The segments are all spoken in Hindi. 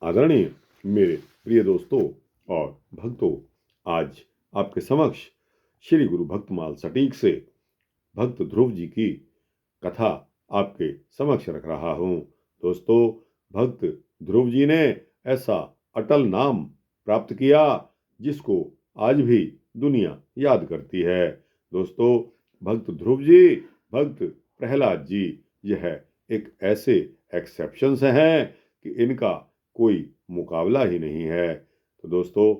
आदरणीय मेरे प्रिय दोस्तों और भक्तों, आज आपके समक्ष श्री गुरु भक्तमाल सटीक से भक्त ध्रुव जी की कथा आपके समक्ष रख रहा हूँ। दोस्तों, भक्त ध्रुव जी ने ऐसा अटल नाम प्राप्त किया जिसको आज भी दुनिया याद करती है। दोस्तों, भक्त ध्रुव जी, भक्त प्रहलाद जी, यह एक ऐसे एक्सेप्शंस हैं कि इनका कोई मुकाबला ही नहीं है। तो दोस्तों,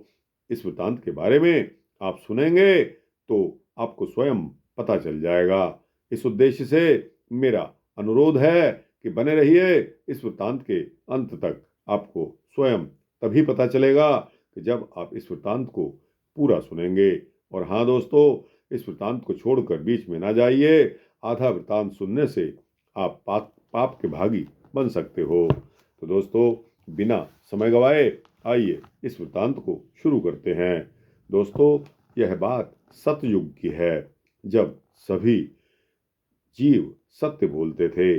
इस वृतांत के बारे में आप सुनेंगे तो आपको स्वयं पता चल जाएगा। इस उद्देश्य से मेरा अनुरोध है कि बने रहिए इस वृतांत के अंत तक। आपको स्वयं तभी पता चलेगा कि जब आप इस वृतांत को पूरा सुनेंगे। और हाँ दोस्तों, इस वृतांत को छोड़कर बीच में ना जाइए। आधा वृतांत सुनने से आप पाप के भागी बन सकते हो। तो दोस्तों, बिना समय गवाए आइए इस वृतांत को शुरू करते हैं। दोस्तों, यह बात सतयुग की है, जब सभी जीव सत्य बोलते थे।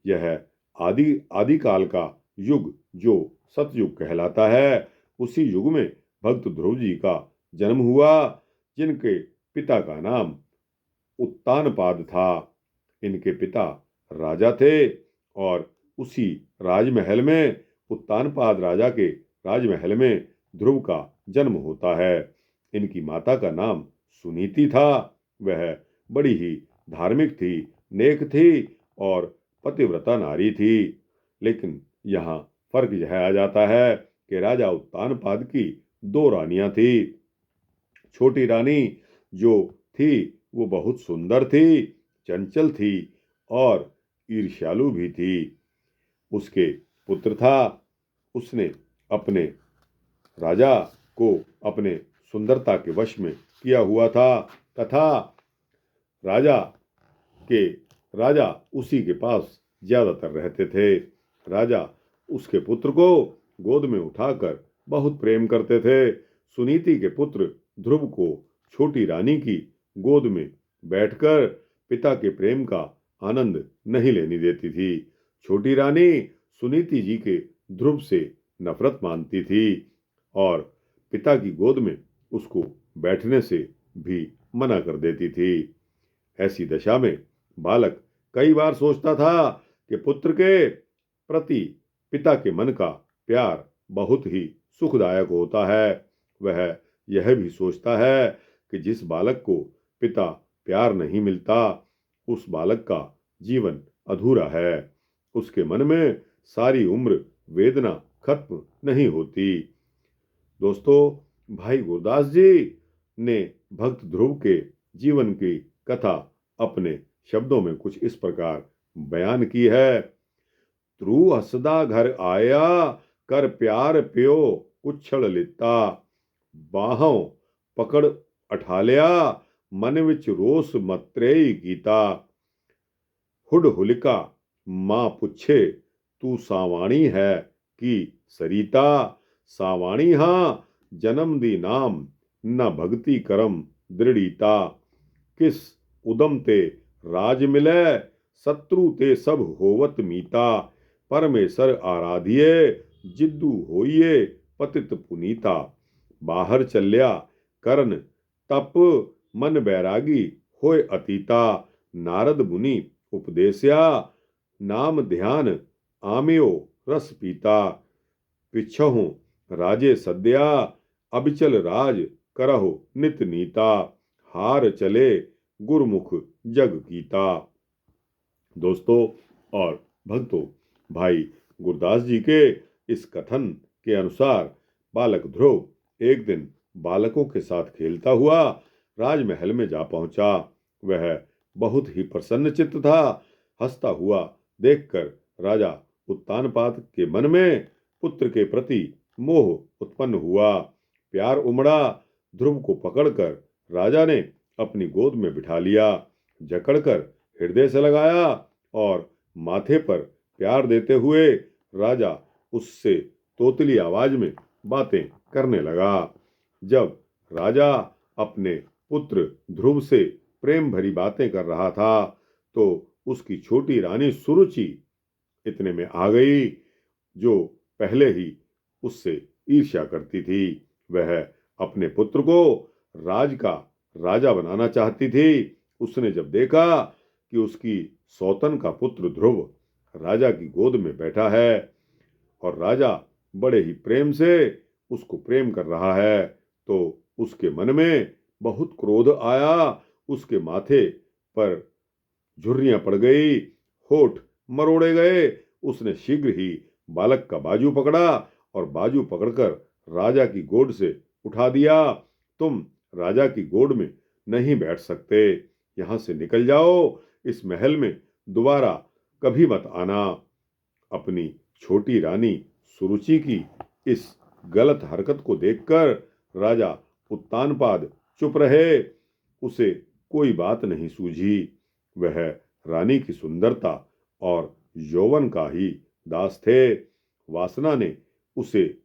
यह आदि काल का युग जो सतयुग कहलाता है, उसी युग में भक्त ध्रुव जी का जन्म हुआ, जिनके पिता का नाम उत्तानपाद था। इनके पिता राजा थे और उसी राजमहल में, उत्तानपाद राजा के राजमहल में ध्रुव का जन्म होता है। इनकी माता का नाम सुनीति था। वह बड़ी ही धार्मिक थी, नेक थी और पतिव्रता नारी थी। लेकिन यहाँ फर्क यह आ जाता है कि राजा उत्तानपाद की दो रानियां थी। छोटी रानी जो थी वो बहुत सुंदर थी, चंचल थी और ईर्ष्यालु भी थी। उसके पुत्र था। उसने अपने राजा को अपने सुंदरता के वश में किया हुआ था तथा राजा उसी के पास ज्यादातर रहते थे। राजा उसके पुत्र को गोद में उठाकर बहुत प्रेम करते थे। सुनीति के पुत्र ध्रुव को छोटी रानी की गोद में बैठकर पिता के प्रेम का आनंद नहीं लेने देती थी। छोटी रानी सुनीति जी के ध्रुव से नफरत मानती थी और पिता की गोद में उसको बैठने से भी मना कर देती थी। ऐसी दशा में बालक कई बार सोचता था कि पुत्र के प्रति पिता के मन का प्यार बहुत ही सुखदायक होता है। वह यह भी सोचता है कि जिस बालक को पिता प्यार नहीं मिलता, उस बालक का जीवन अधूरा है। उसके मन में सारी उम्र वेदना खत्म नहीं होती। दोस्तों, भाई गुरदास जी ने भक्त ध्रुव के जीवन की कथा अपने शब्दों में कुछ इस प्रकार बयान की है। ध्रुव हसदा घर आया, कर प्यार प्यो उछल लिता, बाहों पकड़ अठालिया, मन विच रोस मतरेई गीता। हुड हुलिका मां पुछे, तू सावाणी है कि सरिता, सावाणी हां जन्म दी नाम, न भक्ति करम दृढ़ीता। किस उदम ते राज मिले, शत्रु ते सब होवत मीता, परमेश्वर आराधिये जिद्दू होइये पतित पुनीता। बाहर चल्या करन तप, मन बैरागी होय अतीता, नारद मुनि उपदेस्या, नाम ध्यान आम्यो रस पीता। पिछहु राजे सद्या, अबिचल राज करहु नित नीता, हार चले गुरमुख जग कीता। दोस्तों और भक्तों, भाई गुरदास जी के इस कथन के अनुसार बालक ध्रुव एक दिन बालकों के साथ खेलता हुआ राजमहल में जा पहुंचा। वह बहुत ही प्रसन्न चित्त था। हंसता हुआ देखकर राजा उत्तानपाद के मन में पुत्र के प्रति मोह उत्पन्न हुआ। प्यार उमड़ा। ध्रुव को पकड़कर राजा ने अपनी गोद में बिठा लिया, जकड़कर हृदय से लगाया और माथे पर प्यार देते हुए राजा उससे तोतली आवाज में बातें करने लगा। जब राजा अपने पुत्र ध्रुव से प्रेम भरी बातें कर रहा था तो उसकी छोटी रानी सुरुचि इतने में आ गई, जो पहले ही उससे ईर्ष्या करती थी। वह अपने पुत्र को राज का राजा बनाना चाहती थी। उसने जब देखा कि उसकी सौतन का पुत्र ध्रुव राजा की गोद में बैठा है और राजा बड़े ही प्रेम से उसको प्रेम कर रहा है, तो उसके मन में बहुत क्रोध आया। उसके माथे पर झुर्रियां पड़ गई, होठ मरोड़े गए। उसने शीघ्र ही बालक का बाजू पकड़ा और बाजू पकड़कर राजा की गोद से उठा दिया। तुम राजा की गोद में नहीं बैठ सकते, यहां से निकल जाओ, इस महल में दोबारा कभी मत आना। अपनी छोटी रानी सुरुचि की इस गलत हरकत को देखकर राजा उत्तानपाद चुप रहे। उसे कोई बात नहीं सूझी। वह रानी की सुंदरता और यौवन का ही दास थे। वासना ने उसे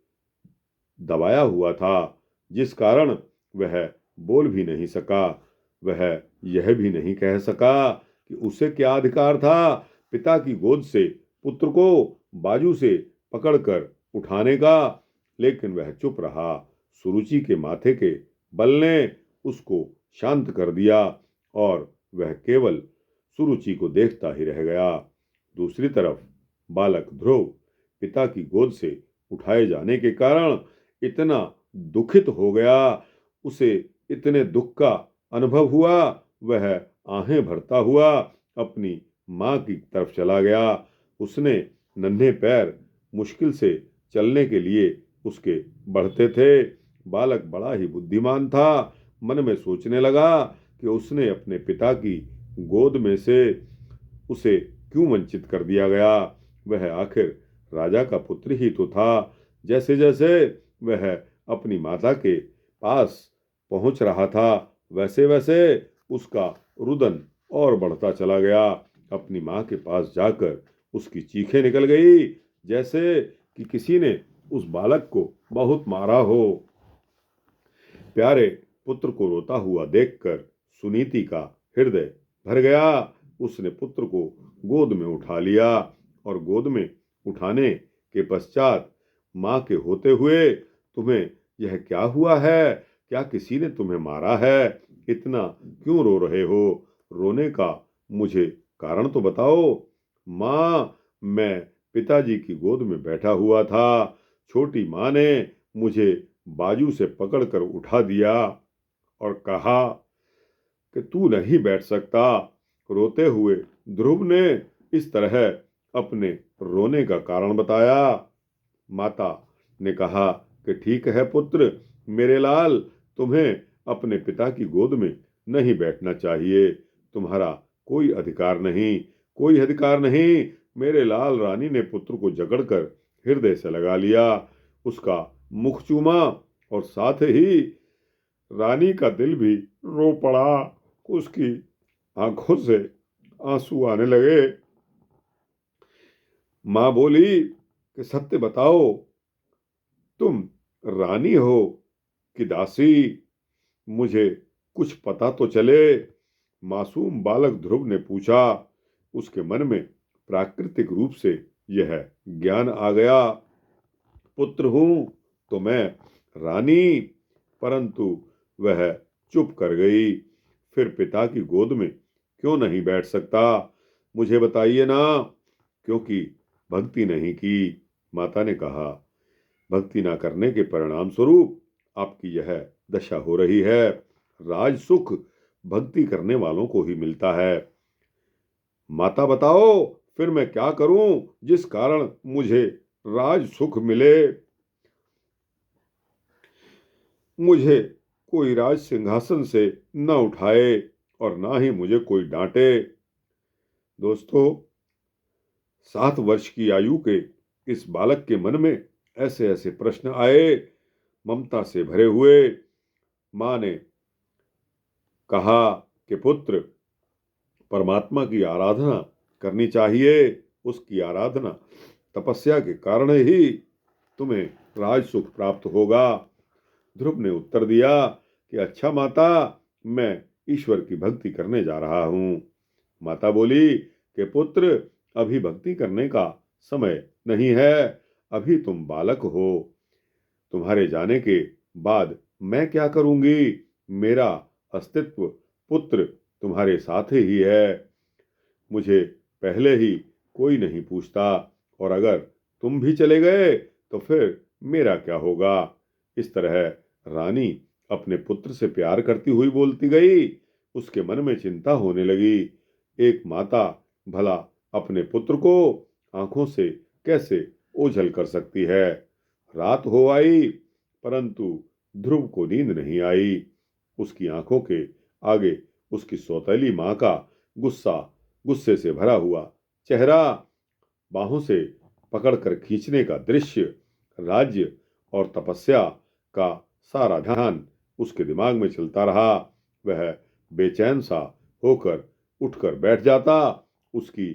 दबाया हुआ था, जिस कारण वह बोल भी नहीं सका। वह यह भी नहीं कह सका कि उसे क्या अधिकार था पिता की गोद से पुत्र को बाजू से पकड़कर उठाने का। लेकिन वह चुप रहा। सुरुचि के माथे के बल ने उसको शांत कर दिया और वह केवल सुरुचि को देखता ही रह गया। दूसरी तरफ बालक ध्रुव पिता की गोद से उठाए जाने के कारण इतना दुखित हो गया, उसे इतने दुख का अनुभव हुआ, वह आहें भरता हुआ अपनी मां की तरफ चला गया। उसने नन्हे पैर मुश्किल से चलने के लिए उसके बढ़ते थे। बालक बड़ा ही बुद्धिमान था। मन में सोचने लगा कि उसने अपने पिता की गोद में से उसे क्यों वंचित कर दिया गया। वह आखिर राजा का पुत्र ही तो था। जैसे जैसे वह अपनी माता के पास पहुंच रहा था, वैसे वैसे उसका रुदन और बढ़ता चला गया। अपनी मां के पास जाकर उसकी चीखें निकल गई, जैसे कि किसी ने उस बालक को बहुत मारा हो। प्यारे पुत्र को रोता हुआ देखकर सुनीति का हृदय भर गया। उसने पुत्र को गोद में उठा लिया और गोद में उठाने के पश्चात मां के होते हुए, तुम्हें यह क्या हुआ है? क्या किसी ने तुम्हें मारा है? इतना क्यों रो रहे हो? रोने का मुझे कारण तो बताओ। मां, मैं पिताजी की गोद में बैठा हुआ था। छोटी मां ने मुझे बाजू से पकड़कर उठा दिया और कहा कि तू नहीं बैठ सकता। रोते हुए ध्रुव ने इस तरह अपने रोने का कारण बताया। माता ने कहा कि ठीक है पुत्र, मेरे लाल, तुम्हें अपने पिता की गोद में नहीं बैठना चाहिए। तुम्हारा कोई अधिकार नहीं, कोई अधिकार नहीं। मेरे लाल। रानी ने पुत्र को जकड़कर हृदय से लगा लिया, उसका मुख चूमा और साथ ही रानी का दिल भी रो पड़ा। उसकी आंखों से आंसू आने लगे। मां बोली कि सत्य बताओ, तुम रानी हो कि दासी? मुझे कुछ पता तो चले। मासूम बालक ध्रुव ने पूछा। उसके मन में प्राकृतिक रूप से यह ज्ञान आ गया, पुत्र हूं तो मैं रानी। परंतु वह चुप कर गई। फिर पिता की गोद में क्यों नहीं बैठ सकता? मुझे बताइए ना। क्योंकि भक्ति नहीं की, माता ने कहा। भक्ति न करने के परिणाम स्वरूप आपकी यह दशा हो रही है। राज सुख भक्ति करने वालों को ही मिलता है। माता बताओ, फिर मैं क्या करूं जिस कारण मुझे राज सुख मिले? मुझे कोई राज सिंहासन से न उठाए और ना ही मुझे कोई डांटे। दोस्तों, 7 वर्ष की आयु के इस बालक के मन में ऐसे ऐसे प्रश्न आए, ममता से भरे हुए। मां ने कहा कि पुत्र, परमात्मा की आराधना करनी चाहिए। उसकी आराधना तपस्या के कारण ही तुम्हें राज सुख प्राप्त होगा। ध्रुव ने उत्तर दिया कि अच्छा माता, मैं ईश्वर की भक्ति करने जा रहा हूं। माता बोली कि पुत्र, अभी भक्ति करने का समय नहीं है, अभी तुम बालक हो। तुम्हारे जाने के बाद मैं क्या करूंगी? मेरा अस्तित्व पुत्र तुम्हारे साथ ही है। मुझे पहले ही कोई नहीं पूछता, और अगर तुम भी चले गए तो फिर मेरा क्या होगा? इस तरह रानी अपने पुत्र से प्यार करती हुई बोलती गई। उसके मन में चिंता होने लगी। एक माता भला अपने पुत्र को आंखों से कैसे ओझल कर सकती है? रात हो आई, परंतु ध्रुव को नींद नहीं आई। उसकी आंखों के आगे उसकी सौतेली मां का गुस्सा गुस्से से भरा हुआ चेहरा, बाहों से पकड़कर खींचने का दृश्य, राज्य और तपस्या का सारा ध्यान उसके दिमाग में चलता रहा। वह बेचैन सा होकर उठकर बैठ जाता। उसकी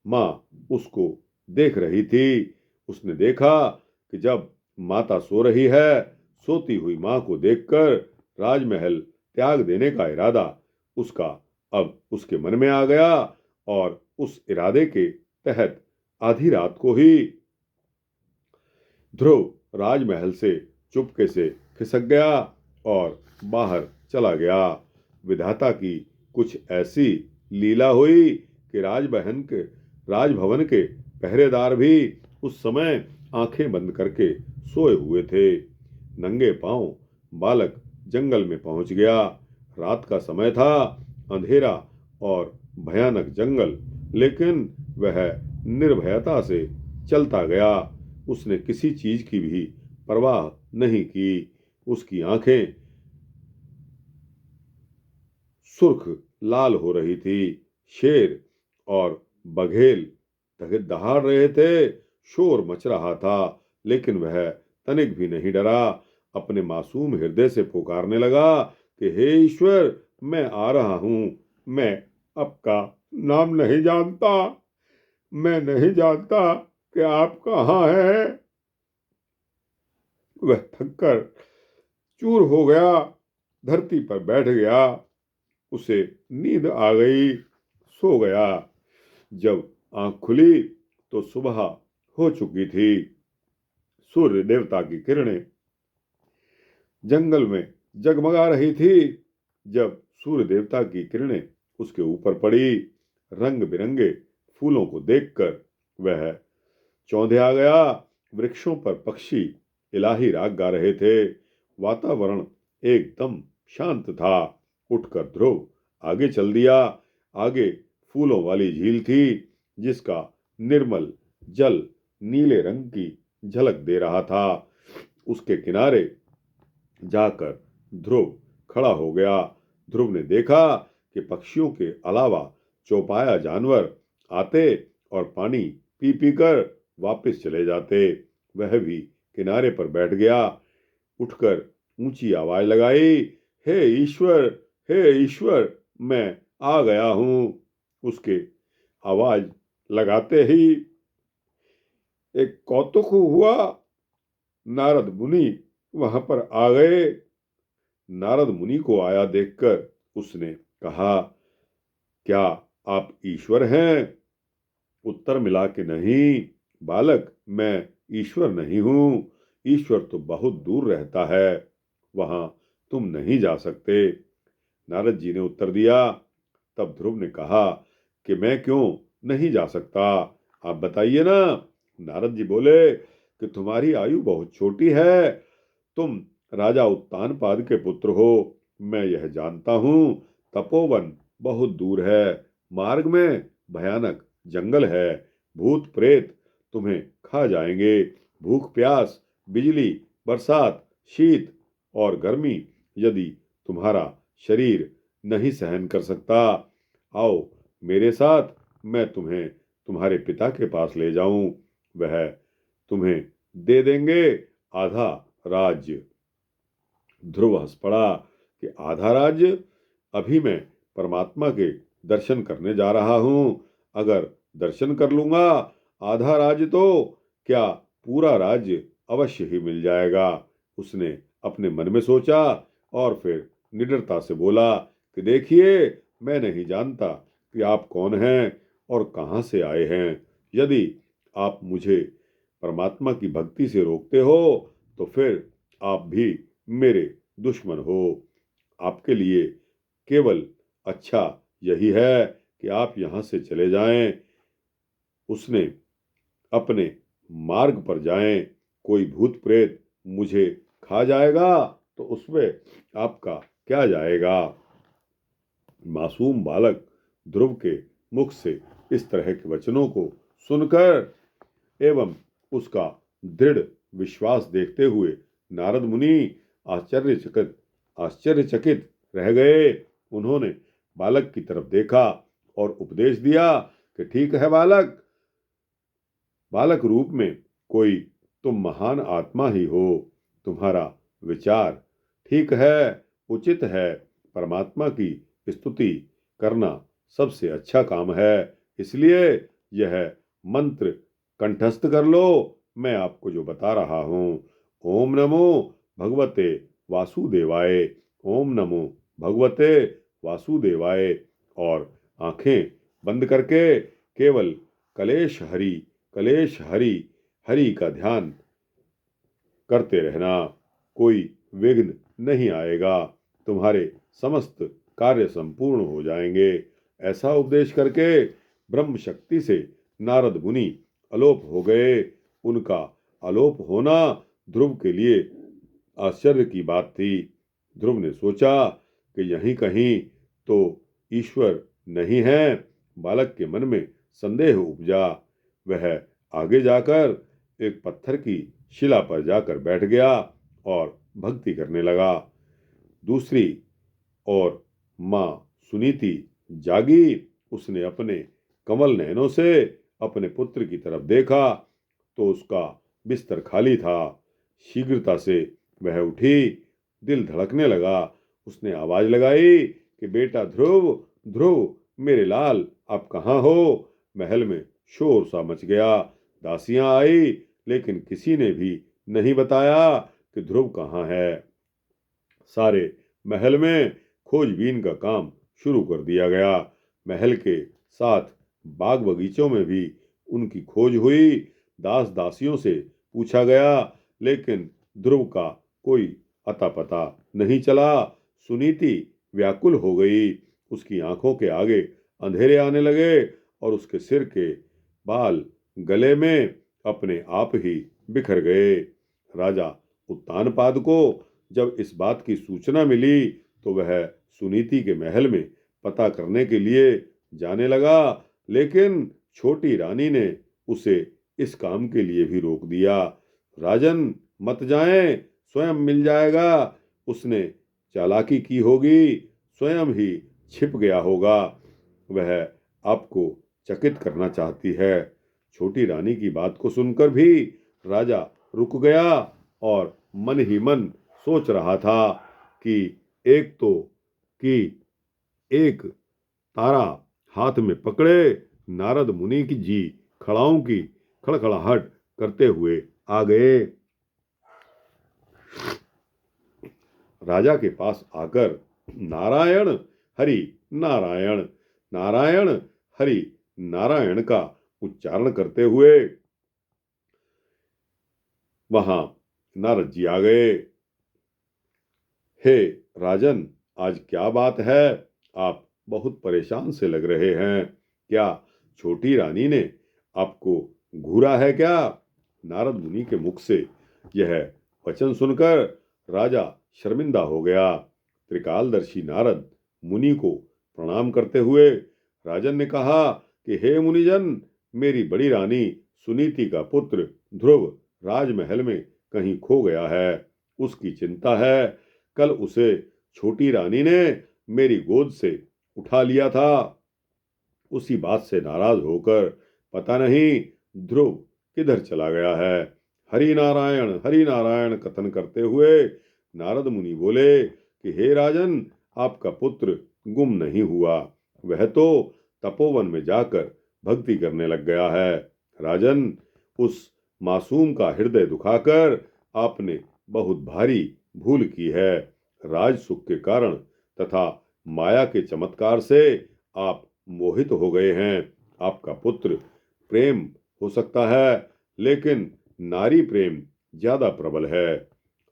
मां उसको देख रही थी। उसने देखा कि जब माता सो रही है, सोती हुई मां को देखकर राजमहल त्याग देने का इरादा उसका अब उसके मन में आ गया, और उस इरादे के तहत आधी रात को ही ध्रुव राजमहल से चुपके से खिसक गया और बाहर चला गया। विधाता की कुछ ऐसी लीला हुई कि राजभवन के पहरेदार भी उस समय आंखें बंद करके सोए हुए थे। नंगे पांव बालक जंगल में पहुंच गया। रात का समय था, अंधेरा और भयानक जंगल, लेकिन वह निर्भयता से चलता गया। उसने किसी चीज की भी परवाह नहीं की। उसकी आंखें सुर्ख लाल हो रही थी। शेर और बघेल दहाड़ रहे थे। शोर मच रहा था, लेकिन वह तनिक भी नहीं डरा। अपने मासूम हृदय से पुकारने लगा कि हे ईश्वर, मैं आ रहा हूं। मैं आपका नाम नहीं जानता। मैं नहीं जानता कि आप कहाँ हैं। वह थककर चूर हो गया, धरती पर बैठ गया। उसे नींद आ गई, सो गया। जब आंख खुली तो सुबह हो चुकी थी। सूर्य देवता की किरणें जंगल में जगमगा रही थी। जब सूर्य देवता की किरणें उसके ऊपर पड़ी, रंग बिरंगे फूलों को देखकर वह चौंधे आ गया। वृक्षों पर पक्षी इलाही राग गा रहे थे। वातावरण एकदम शांत था। उठकर ध्रुव आगे चल दिया। आगे फूलों वाली झील थी, जिसका निर्मल जल नीले रंग की झलक दे रहा था। उसके किनारे जाकर ध्रुव खड़ा हो गया। ध्रुव ने देखा कि पक्षियों के अलावा चौपाया जानवर आते और पानी पी पी कर वापस चले जाते। वह भी किनारे पर बैठ गया। उठकर ऊंची आवाज लगाई, हे ईश्वर, हे ईश्वर, मैं आ गया हूं। उसके आवाज लगाते ही एक कौतुक हुआ। नारद मुनि वहां पर आ गए। नारद मुनि को आया देखकर उसने कहा, क्या आप ईश्वर हैं? उत्तर मिला कि नहीं बालक, मैं ईश्वर नहीं हूं। ईश्वर तो बहुत दूर रहता है, वहां तुम नहीं जा सकते। नारद जी ने उत्तर दिया। तब ध्रुव ने कहा कि मैं क्यों नहीं जा सकता, आप बताइए ना। नारद जी बोले कि तुम्हारी आयु बहुत छोटी है। तुम राजा उत्तानपाद के पुत्र हो। मैं यह जानता हूं। तपोवन बहुत दूर है। मार्ग में भयानक जंगल है। भूत प्रेत तुम्हें खा जाएंगे। भूख प्यास, बिजली, बरसात, शीत और गर्मी यदि तुम्हारा शरीर नहीं सहन कर सकता, आओ मेरे साथ, मैं तुम्हें तुम्हारे पिता के पास ले जाऊं। वह तुम्हें दे देंगे आधा राज्य। ध्रुव हंस पड़ा कि आधा राज्य? अभी मैं परमात्मा के दर्शन करने जा रहा हूं। अगर दर्शन कर लूंगा आधा राज्य तो क्या, पूरा राज्य अवश्य ही मिल जाएगा। उसने अपने मन में सोचा और फिर निडरता से बोला कि देखिए, मैं नहीं जानता कि आप कौन हैं और कहां से आए हैं। यदि आप मुझे परमात्मा की भक्ति से रोकते हो तो फिर आप भी मेरे दुश्मन हो। आपके लिए केवल अच्छा यही है कि आप यहाँ से चले जाएं। उसने अपने मार्ग पर जाएं। कोई भूत प्रेत मुझे खा जाएगा तो उसमें आपका क्या जाएगा। मासूम बालक ध्रुव के मुख से इस तरह के वचनों को सुनकर एवं उसका दृढ़ विश्वास देखते हुए नारद मुनि आश्चर्यचकित आश्चर्यचकित रह गए। उन्होंने बालक की तरफ देखा और उपदेश दिया कि ठीक है बालक, बालक रूप में कोई तुम महान आत्मा ही हो। तुम्हारा विचार ठीक है, उचित है। परमात्मा की स्तुति करना सबसे अच्छा काम है। इसलिए यह मंत्र कंठस्थ कर लो। मैं आपको जो बता रहा हूँ। ओम नमो भगवते वासुदेवाय। ओम नमो भगवते वासुदेवाय। और आंखें बंद करके केवल कलेश हरि कलेश हरि हरि का ध्यान करते रहना। कोई विघ्न नहीं आएगा। तुम्हारे समस्त कार्य संपूर्ण हो जाएंगे। ऐसा उपदेश करके ब्रह्म शक्ति से नारद मुनि अलोप हो गए। उनका अलोप होना ध्रुव के लिए आश्चर्य की बात थी। ध्रुव ने सोचा कि यहीं कहीं तो ईश्वर नहीं है। बालक के मन में संदेह उपजा। वह आगे जाकर एक पत्थर की शिला पर जाकर बैठ गया और भक्ति करने लगा। दूसरी ओर मां सुनीति जागी। उसने अपने कमल नयनों से अपने पुत्र की तरफ देखा तो उसका बिस्तर खाली था। शीघ्रता से वह उठी। दिल धड़कने लगा। उसने आवाज लगाई कि बेटा ध्रुव, ध्रुव मेरे लाल, आप कहाँ हो। महल में शोर सा मच गया। दासियां आई लेकिन किसी ने भी नहीं बताया कि ध्रुव कहाँ है। सारे महल में खोजबीन का काम शुरू कर दिया गया। महल के साथ बाग बगीचों में भी उनकी खोज हुई। दास दासियों से पूछा गया लेकिन ध्रुव का कोई अता पता नहीं चला। सुनीति व्याकुल हो गई। उसकी आंखों के आगे अंधेरे आने लगे और उसके सिर के बाल गले में अपने आप ही बिखर गए। राजा उत्तानपाद को जब इस बात की सूचना मिली तो वह सुनीति के महल में पता करने के लिए जाने लगा, लेकिन छोटी रानी ने उसे इस काम के लिए भी रोक दिया। राजन मत जाएं, स्वयं मिल जाएगा। उसने चालाकी की होगी, स्वयं ही छिप गया होगा। वह आपको चकित करना चाहती है। छोटी रानी की बात को सुनकर भी राजा रुक गया और मन ही मन सोच रहा था कि एक तो कि एक तारा हाथ में पकड़े नारद मुनि की जी खड़ाओं की खड़खड़ाहट करते हुए आ गए। राजा के पास आकर नारायण हरि नारायण नारायण हरि नारायण का उच्चारण करते हुए वहां नारद जी आ गए। हे राजन, आज क्या बात है। आप बहुत परेशान से लग रहे हैं। क्या छोटी रानी ने आपको घूरा है क्या। नारद मुनि के मुख से यह वचन सुनकर राजा शर्मिंदा हो गया। त्रिकालदर्शी नारद मुनि को प्रणाम करते हुए राजन ने कहा कि हे मुनिजन, मेरी बड़ी रानी सुनीति का पुत्र ध्रुव राजमहल में कहीं खो गया है। उसकी चिंता है। कल उसे छोटी रानी ने मेरी गोद से उठा लिया था। उसी बात से नाराज होकर पता नहीं ध्रुव किधर चला गया है। हरि नारायण कथन करते हुए नारद मुनि बोले कि हे राजन, आपका पुत्र गुम नहीं हुआ। वह तो तपोवन में जाकर भक्ति करने लग गया है। राजन, उस मासूम का हृदय दुखाकर आपने बहुत भारी भूल की है। राज सुख के कारण तथा माया के चमत्कार से आप मोहित हो गए हैं। आपका पुत्र प्रेम हो सकता है, लेकिन नारी प्रेम ज्यादा प्रबल है।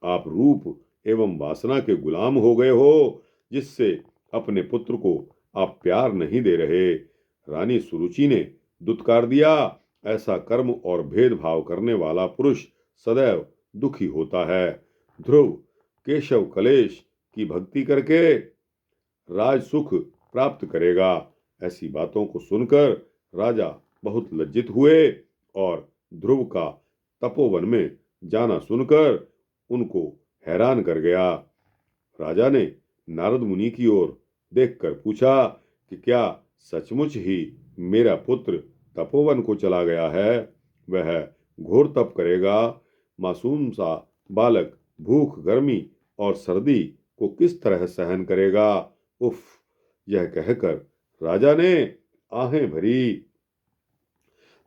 आप रूप एवं वासना के गुलाम हो गए हो, जिससे अपने पुत्र को आप प्यार नहीं दे रहे। रानी सुरुचि ने दुत्कार दिया, ऐसा कर्म और भेदभाव करने वाला पुरुष सदैव दुखी होता है। ध्रुव केशव कलेश की भक्ति करके राज सुख प्राप्त करेगा। ऐसी बातों को सुनकर राजा बहुत लज्जित हुए और ध्रुव का तपोवन में जाना सुनकर उनको हैरान कर गया। राजा ने नारद मुनि की ओर देखकर पूछा कि क्या सचमुच ही मेरा पुत्र तपोवन को चला गया है? वह घोर तप करेगा। मासूम सा बालक भूख, गर्मी और सर्दी को किस तरह सहन करेगा? उफ! यह कहकर राजा ने आहें भरी।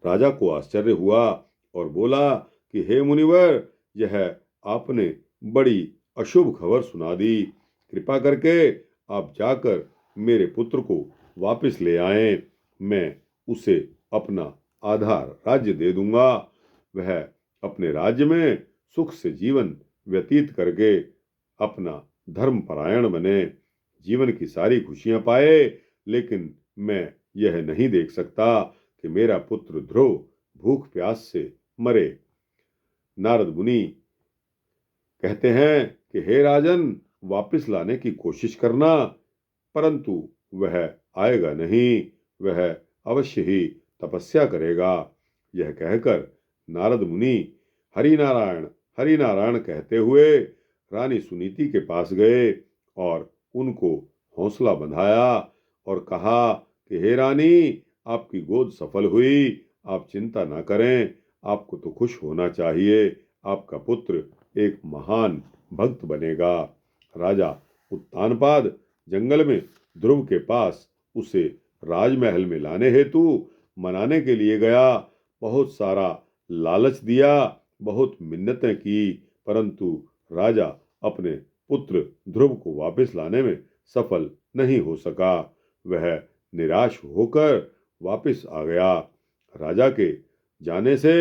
राजा को आश्चर्य हुआ और बोला कि हे मुनिवर, यह आपने बड़ी अशुभ खबर सुना दी। कृपा करके आप जाकर मेरे पुत्र को वापस ले आएं। मैं उसे अपना आधा राज्य दे दूंगा। वह अपने राज्य में सुख से जीवन व्यतीत करके अपना धर्म परायण बने, जीवन की सारी खुशियां पाए। लेकिन मैं यह नहीं देख सकता कि मेरा पुत्र ध्रुव भूख प्यास से मरे। नारद मुनि कहते हैं कि हे राजन, वापस लाने की कोशिश करना, परंतु वह आएगा नहीं। वह अवश्य ही तपस्या करेगा। यह कहकर नारद मुनि हरि नारायण कहते हुए रानी सुनीति के पास गए और उनको हौसला बंधाया और कहा कि हे रानी, आपकी गोद सफल हुई, आप चिंता ना करें। आपको तो खुश होना चाहिए, आपका पुत्र एक महान भक्त बनेगा। राजा उत्तानपाद जंगल में ध्रुव के पास उसे राजमहल में लाने हेतु मनाने के लिए गया। बहुत सारा लालच दिया, बहुत मिन्नतें की, परंतु राजा अपने पुत्र ध्रुव को वापस लाने में सफल नहीं हो सका। वह निराश होकर वापस आ गया। राजा के जाने से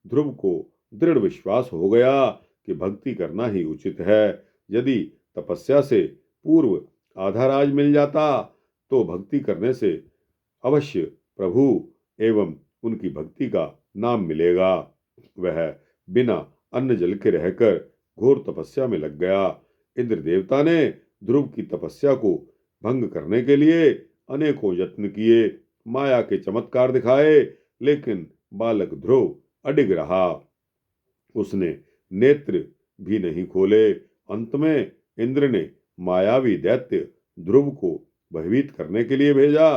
ध्रुव को दृढ़ विश्वास हो गया कि भक्ति करना ही उचित है। यदि तपस्या से पूर्व आधा राज मिल जाता तो भक्ति करने से अवश्य प्रभु एवं उनकी भक्ति का नाम मिलेगा। वह बिना अन्न जल के रहकर घोर तपस्या में लग गया। इंद्र देवता ने ध्रुव की तपस्या को भंग करने के लिए अनेकों यत्न किए, माया के चमत्कार दिखाए, लेकिन बालक ध्रुव अडिग रहा। उसने नेत्र भी नहीं खोले। अंत में इंद्र ने मायावी दैत्य ध्रुव को भयभीत करने के लिए भेजा।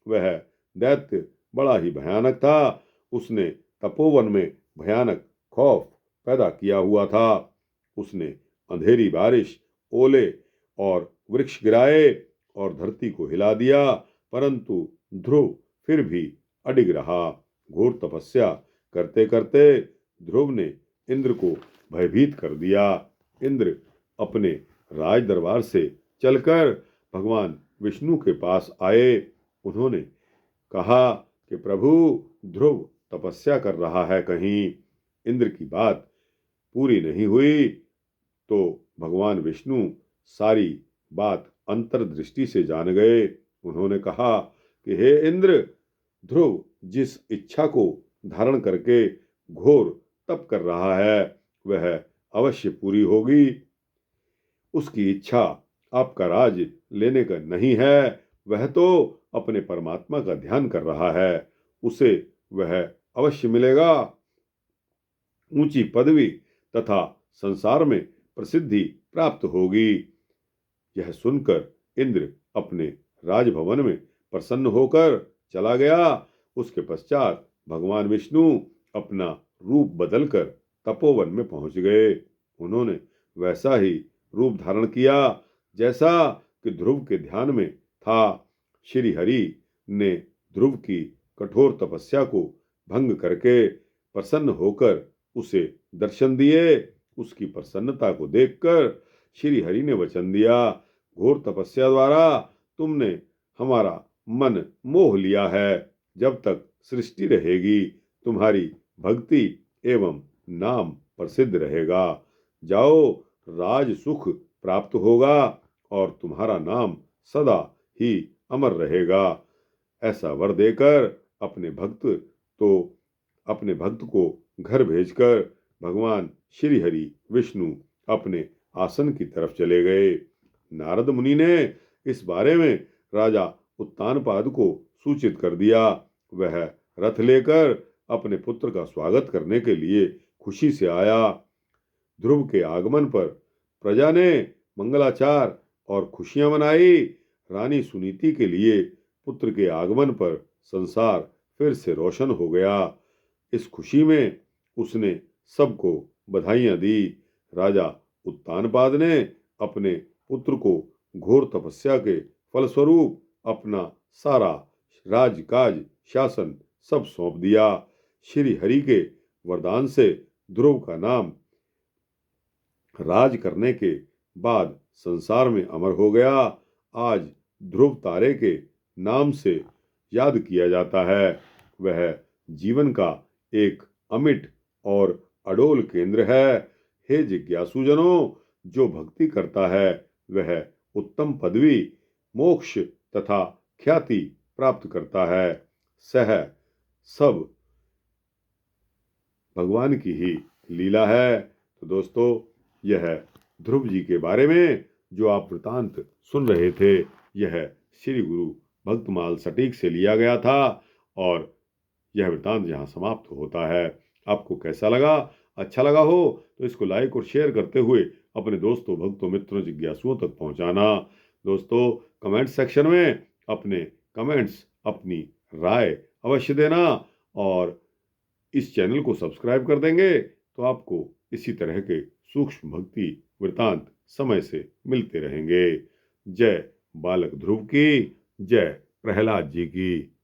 वह दैत्य बड़ा ही भयानक था। उसने तपोवन में भयानक खौफ पैदा किया हुआ था। उसने अंधेरी बारिश, ओले और वृक्ष गिराए और धरती को हिला दिया, परंतु ध्रुव फिर भी अडिग रहा। घोर तपस्या करते करते ध्रुव ने इंद्र को भयभीत कर दिया। इंद्र अपने राज दरबार से चलकर भगवान विष्णु के पास आए। उन्होंने कहा कि प्रभु, ध्रुव तपस्या कर रहा है कहीं। इंद्र की बात पूरी नहीं हुई तो भगवान विष्णु सारी बात अंतर्दृष्टि से जान गए। उन्होंने कहा कि हे इंद्र, ध्रुव जिस इच्छा को धारण करके घोर तप कर रहा है वह अवश्य पूरी होगी। उसकी इच्छा आपका राज लेने का नहीं है, वह तो अपने परमात्मा का ध्यान कर रहा है। उसे वह अवश्य मिलेगा। ऊंची पदवी तथा संसार में प्रसिद्धि प्राप्त होगी। यह सुनकर इंद्र अपने राजभवन में प्रसन्न होकर चला गया। उसके पश्चात भगवान विष्णु अपना रूप बदलकर तपोवन में पहुंच गए। उन्होंने वैसा ही रूप धारण किया जैसा कि ध्रुव के ध्यान में था। श्री हरि ने ध्रुव की कठोर तपस्या को भंग करके प्रसन्न होकर उसे दर्शन दिए। उसकी प्रसन्नता को देखकर श्री हरि ने वचन दिया, घोर तपस्या द्वारा तुमने हमारा मन मोह लिया है। जब तक सृष्टि रहेगी तुम्हारी भक्ति एवं नाम प्रसिद्ध रहेगा। जाओ, राज सुख प्राप्त होगा और तुम्हारा नाम सदा ही अमर रहेगा। ऐसा वर देकर अपने भक्त को घर भेजकर भगवान श्री हरि विष्णु अपने आसन की तरफ चले गए। नारद मुनि ने इस बारे में राजा उत्तानपाद को सूचित कर दिया। वह रथ लेकर अपने पुत्र का स्वागत करने के लिए खुशी से आया। ध्रुव के आगमन पर प्रजा ने मंगलाचार और खुशियां मनाई। रानी सुनीति के लिए पुत्र के आगमन पर संसार फिर से रोशन हो गया। इस खुशी में उसने सबको बधाइयां दी। राजा उत्तानपाद ने अपने पुत्र को घोर तपस्या के फलस्वरूप अपना सारा राजकाज शासन सब सौंप दिया। श्री हरि के वरदान से ध्रुव का नाम राज करने के बाद संसार में अमर हो गया। आज ध्रुव तारे के नाम से याद किया जाता है। वह जीवन का एक अमिट और अडोल केंद्र है। हे जिज्ञासुजनों, जो भक्ति करता है वह उत्तम पदवी, मोक्ष तथा ख्याति प्राप्त करता है। सह सब भगवान की ही लीला है। तो दोस्तों, यह ध्रुव जी के बारे में जो आप वृतांत सुन रहे थे, यह श्री गुरु भक्तमाल सटीक से लिया गया था और यह वृतांत यहाँ समाप्त होता है। आपको कैसा लगा? अच्छा लगा हो तो इसको लाइक और शेयर करते हुए अपने दोस्तों, भक्तों, मित्रों, जिज्ञासुओं तक पहुँचाना। दोस्तों, कमेंट सेक्शन में अपने कमेंट्स, अपनी राय अवश्य देना और इस चैनल को सब्सक्राइब कर देंगे तो आपको इसी तरह के सूक्ष्म भक्ति वृतांत समय से मिलते रहेंगे। जय बालक ध्रुव की, जय प्रहलाद जी की।